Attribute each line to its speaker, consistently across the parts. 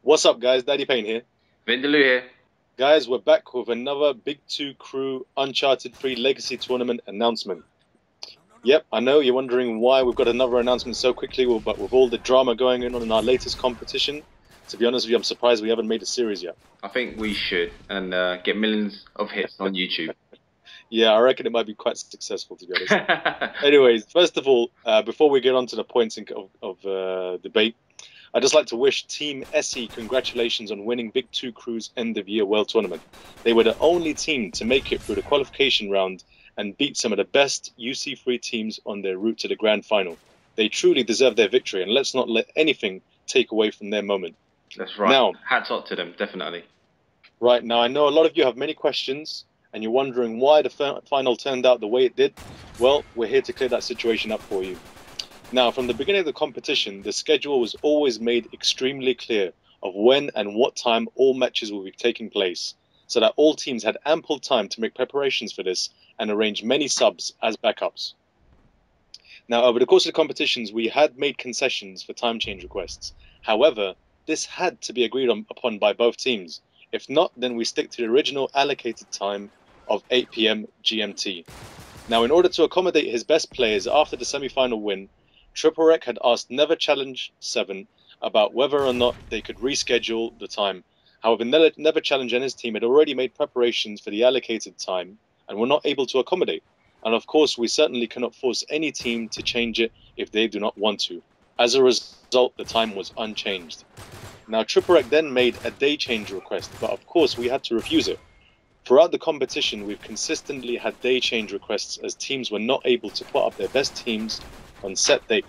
Speaker 1: What's up, guys? Daddy Payne here.
Speaker 2: Vindaloo here.
Speaker 1: Guys, we're back with another Big 2 Crew Uncharted 3 Legacy Tournament announcement. Yep, I know you're wondering why we've got another announcement so quickly, but with all the drama going on in our latest competition, to be honest with you, I'm surprised we haven't made a series yet.
Speaker 2: I think we should, and get millions of hits on YouTube.
Speaker 1: Yeah, I reckon it might be quite successful, to be honest. Anyways, first of all, before we get on to the points of debate, I'd just like to wish Team SE congratulations on winning Big 2 Crew's End of Year World Tournament. They were the only team to make it through the qualification round and beat some of the best UC3 teams on their route to the grand final. They truly deserve their victory, and let's not let anything take away from their moment.
Speaker 2: That's right.
Speaker 1: Now,
Speaker 2: hats off to them, definitely.
Speaker 1: Right, now I know a lot of you have many questions, and you're wondering why the final turned out the way it did. Well, we're here to clear that situation up for you. Now, from the beginning of the competition, the schedule was always made extremely clear of when and what time all matches will be taking place, so that all teams had ample time to make preparations for this and arrange many subs as backups. Now, over the course of the competitions, we had made concessions for time change requests. However, this had to be agreed upon by both teams. If not, then we stick to the original allocated time of 8 PM GMT. Now, in order to accommodate his best players after the semi-final win, tripleWreck had asked Never Challenge 7 about whether or not they could reschedule the time. However, Never Challenge and his team had already made preparations for the allocated time and were not able to accommodate. And of course, we certainly cannot force any team to change it if they do not want to. As a result, the time was unchanged. Now, tripleWreck then made a day change request, but of course we had to refuse it. Throughout the competition, we've consistently had day change requests as teams were not able to put up their best teams on set dates.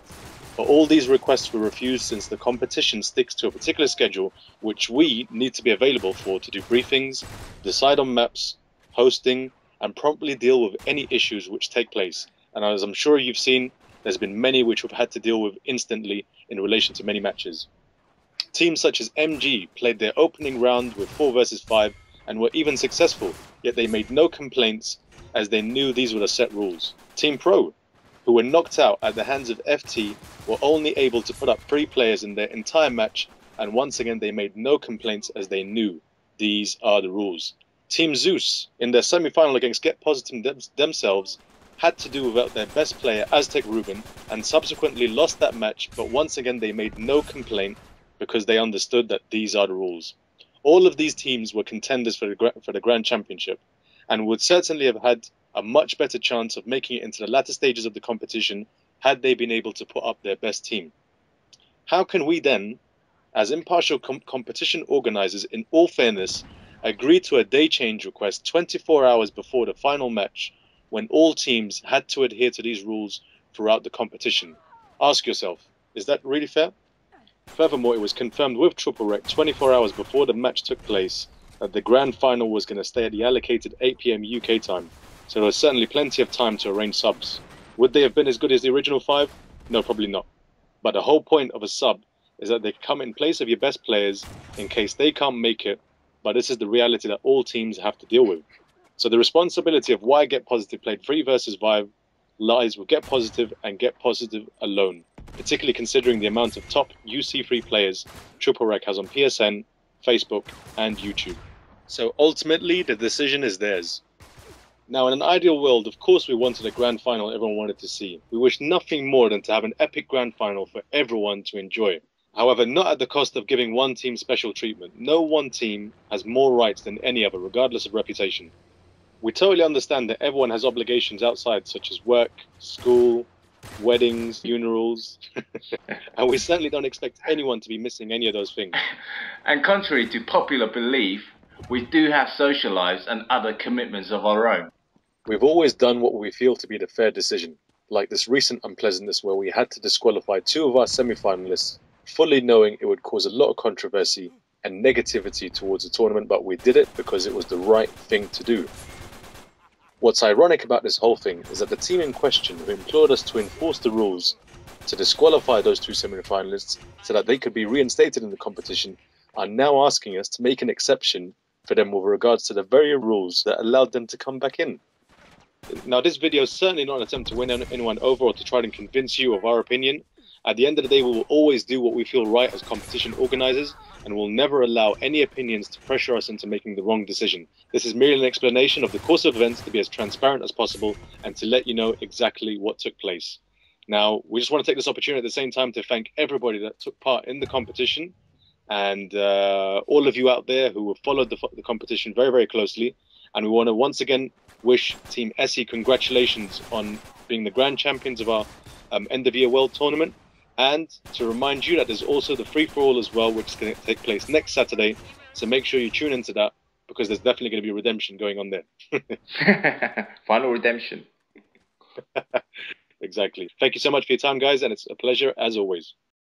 Speaker 1: But all these requests were refused since the competition sticks to a particular schedule which we need to be available for to do briefings, decide on maps, hosting, and promptly deal with any issues which take place. And as I'm sure you've seen, there's been many which we've had to deal with instantly in relation to many matches. Teams such as MG played their opening round with 4 versus 5 and were even successful, yet they made no complaints as they knew these were the set rules. Team Pro, who were knocked out at the hands of FT, were only able to put up 3 players in their entire match, and once again they made no complaints as they knew these are the rules. Team Zeus, in their semi-final against Get Positive themselves, had to do without their best player Aztec Ruben and subsequently lost that match, but once again they made no complaint because they understood that these are the rules. All of these teams were contenders for the Grand Championship and would certainly have had a much better chance of making it into the latter stages of the competition had they been able to put up their best team. How can we then, as impartial competition organizers, in all fairness, agree to a day change request 24 hours before the final match when all teams had to adhere to these rules throughout the competition? Ask yourself, is that really fair? Furthermore, it was confirmed with tripleWreck 24 hours before the match took place that the grand final was going to stay at the allocated 8 PM UK time, so there was certainly plenty of time to arrange subs. Would they have been as good as the original 5? No, probably not. But the whole point of a sub is that they come in place of your best players in case they can't make it, but this is the reality that all teams have to deal with. So the responsibility of why Get Positive played 3 versus 5 lies with Get Positive and Get Positive alone, particularly considering the amount of top UC3 players tripleWreck has on PSN, Facebook, and YouTube. So ultimately, the decision is theirs. Now, in an ideal world, of course we wanted a grand final everyone wanted to see. We wish nothing more than to have an epic grand final for everyone to enjoy. However, not at the cost of giving one team special treatment. No one team has more rights than any other, regardless of reputation. We totally understand that everyone has obligations outside, such as work, school, weddings, funerals, and we certainly don't expect anyone to be missing any of those things.
Speaker 2: And contrary to popular belief, we do have social lives and other commitments of our own.
Speaker 1: We've always done what we feel to be the fair decision, like this recent unpleasantness where we had to disqualify 2 of our semi-finalists, fully knowing it would cause a lot of controversy and negativity towards the tournament, but we did it because it was the right thing to do. What's ironic about this whole thing is that the team in question, who implored us to enforce the rules to disqualify those 2 semi-finalists so that they could be reinstated in the competition, are now asking us to make an exception for them with regards to the very rules that allowed them to come back in. Now, this video is certainly not an attempt to win anyone over or to try and convince you of our opinion, At the end of the day, we will always do what we feel right as competition organizers, and will never allow any opinions to pressure us into making the wrong decision. This is merely an explanation of the course of events to be as transparent as possible and to let you know exactly what took place. Now, we just want to take this opportunity at the same time to thank everybody that took part in the competition, and all of you out there who have followed the competition very, very closely. And we want to once again wish Team Essie congratulations on being the grand champions of our end of year world tournament, and to remind you that there's also the free-for-all as well, which is going to take place next Saturday. So make sure you tune into that, because there's definitely going to be redemption going on there.
Speaker 2: Final redemption.
Speaker 1: Exactly. Thank you so much for your time, guys, and it's a pleasure as always.